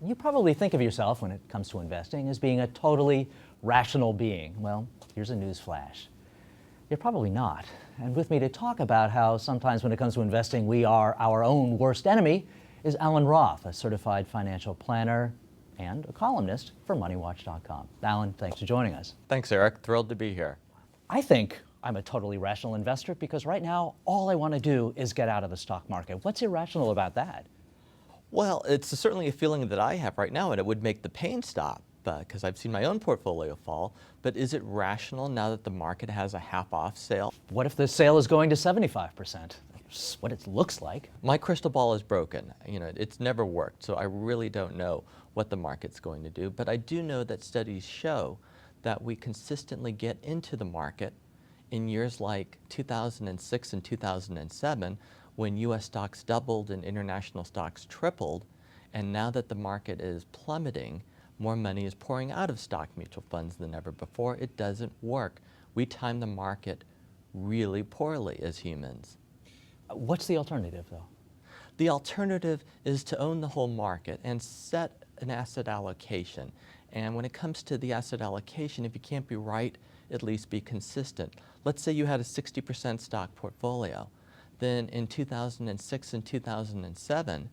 You probably think of yourself, when it comes to investing, as being a totally rational being. Well, here's a news flash. You're probably not. And with me to talk about how sometimes when it comes to investing we are our own worst enemy is Allan Roth, a certified financial planner and a columnist for MoneyWatch.com. Allan, thanks for joining us. Thanks, Eric. Thrilled to be here. I think I'm a totally rational investor because right now all I want to do is get out of the stock market. What's irrational about that? Well, it's certainly a feeling that I have right now, and it would make the pain stop because I've seen my own portfolio fall. But is it rational now that the market has a half-off sale? What if the sale is going to 75%? That's what it looks like. My crystal ball is broken. It's never worked, so I really don't know what the market's going to do. But I do know that studies show that we consistently get into the market in years like 2006 and 2007, when U.S. stocks doubled and international stocks tripled. And now that the market is plummeting, more money is pouring out of stock mutual funds than ever before. It doesn't work. We time the market really poorly as humans. What's the alternative, though? The alternative is to own the whole market and set an asset allocation. And when it comes to the asset allocation, if you can't be right, at least be consistent. Let's say you had a 60% stock portfolio. Then in 2006 and 2007,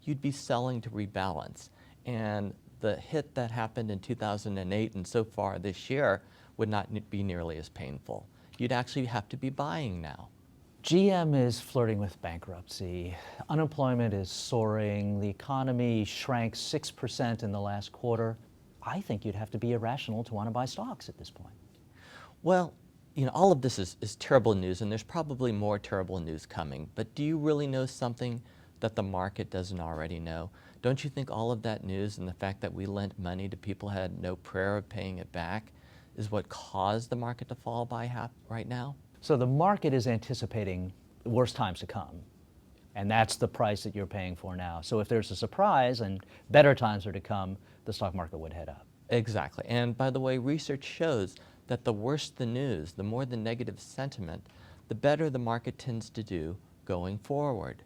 you'd be selling to rebalance. And the hit that happened in 2008 and so far this year would not be nearly as painful. You'd actually have to be buying now. GM is flirting with bankruptcy. Unemployment is soaring. The economy shrank 6% in the last quarter. I think you'd have to be irrational to want to buy stocks at this point. Well, all of this is terrible news, and there's probably more terrible news coming. But do you really know something that the market doesn't already know? Don't you think all of that news and the fact that we lent money to people who had no prayer of paying it back is what caused the market to fall by half right now? So the market is anticipating worse times to come, and that's the price that you're paying for now. So if there's a surprise and better times are to come, the stock market would head up. Exactly. And by the way, research shows that the worse the news, the more the negative sentiment, the better the market tends to do going forward.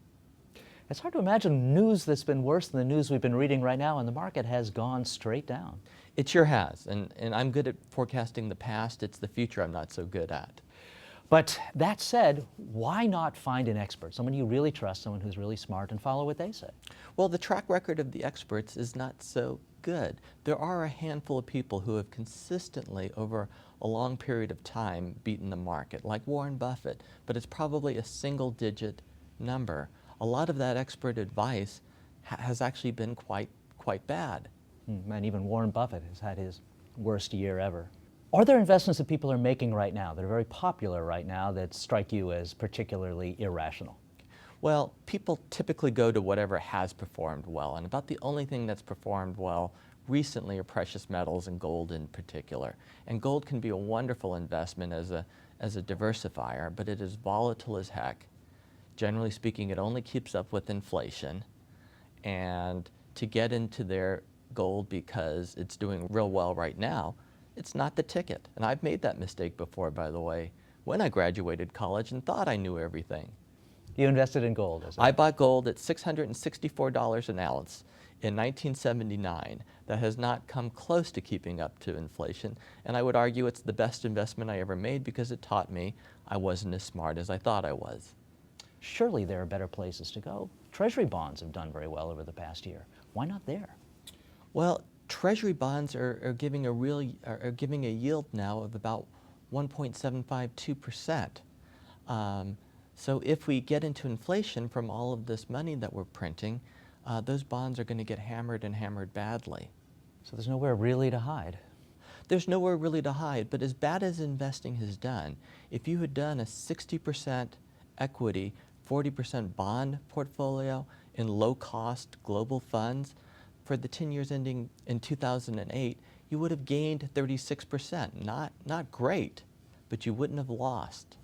It's hard to imagine news that's been worse than the news we've been reading right now, and the market has gone straight down. It sure has. And I'm good at forecasting the past. It's the future I'm not so good at. But that said, why not find an expert, someone you really trust, someone who's really smart, and follow what they say? Well, the track record of the experts is not so good. There are a handful of people who have consistently, over a long period of time, beaten the market, like Warren Buffett, but it's probably a single-digit number. A lot of that expert advice has actually been quite bad. And even Warren Buffett has had his worst year ever. Are there investments that people are making right now that are very popular right now that strike you as particularly irrational? Well, people typically go to whatever has performed well, and about the only thing that's performed well recently are precious metals and gold in particular. And gold can be a wonderful investment as a diversifier, but it is volatile as heck. Generally speaking, it only keeps up with inflation. And to get into their gold because it's doing real well right now, it's not the ticket. And I've made that mistake before, by the way, when I graduated college and thought I knew everything. You invested in gold, is it? I bought gold at $664 an ounce in 1979. That has not come close to keeping up to inflation. And I would argue it's the best investment I ever made because it taught me I wasn't as smart as I thought I was. Surely there are better places to go. Treasury bonds have done very well over the past year. Why not there? Well, Treasury bonds are giving a yield now of about 1.752%. So if we get into inflation from all of this money that we're printing, those bonds are going to get hammered and hammered badly. So there's nowhere really to hide. There's nowhere really to hide, but as bad as investing has done, if you had done a 60% equity, 40% bond portfolio in low-cost global funds, for the 10 years ending in 2008, you would have gained 36%. Not great, but you wouldn't have lost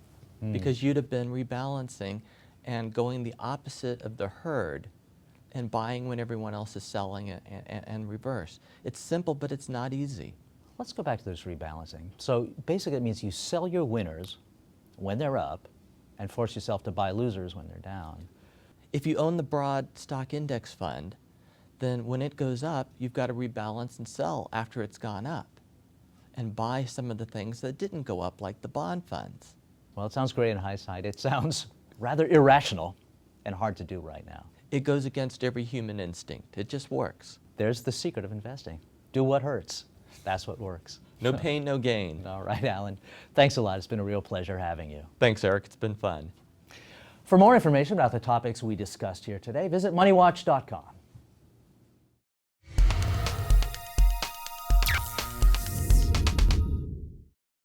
because you'd have been rebalancing and going the opposite of the herd and buying when everyone else is selling and reverse. It's simple, but it's not easy. Let's go back to this rebalancing. So basically it means you sell your winners when they're up and force yourself to buy losers when they're down. If you own the broad stock index fund, then when it goes up, you've got to rebalance and sell after it's gone up and buy some of the things that didn't go up, like the bond funds. Well, it sounds great in hindsight. It sounds rather irrational and hard to do right now. It goes against every human instinct. It just works. There's the secret of investing. Do what hurts. That's what works. No pain, no gain. All right, Allan. Thanks a lot. It's been a real pleasure having you. Thanks, Eric. It's been fun. For more information about the topics we discussed here today, visit moneywatch.com.